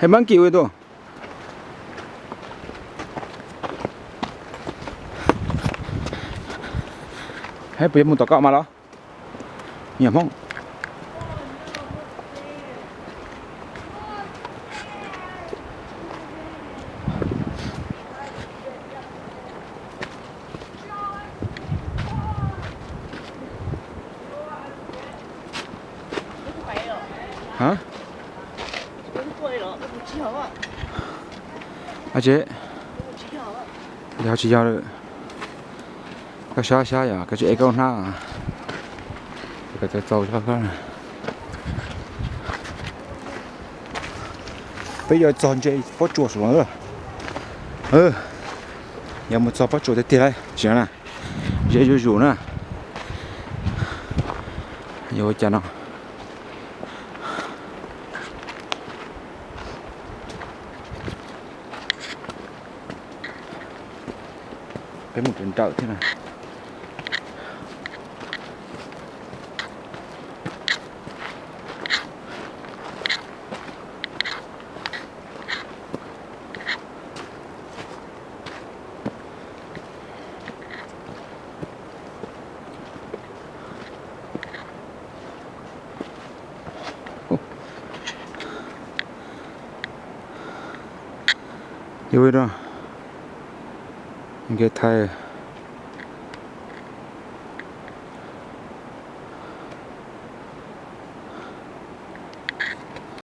hay mang kiểu itu. Hay bây muốn tao cọ mà đó. Nhầm không? Hả? À chị, giờ chị giờ cái xa xa à, cái chị con ha, cái tàu cho con. Bây giờ chọn chị phát chuột xuống rồi. Giờ một chọn phát chuột thì đây, chị này, dễ dụ dụ nè, vô chân nào. Cái một trận trợ thế này. Yêu đó, cái thay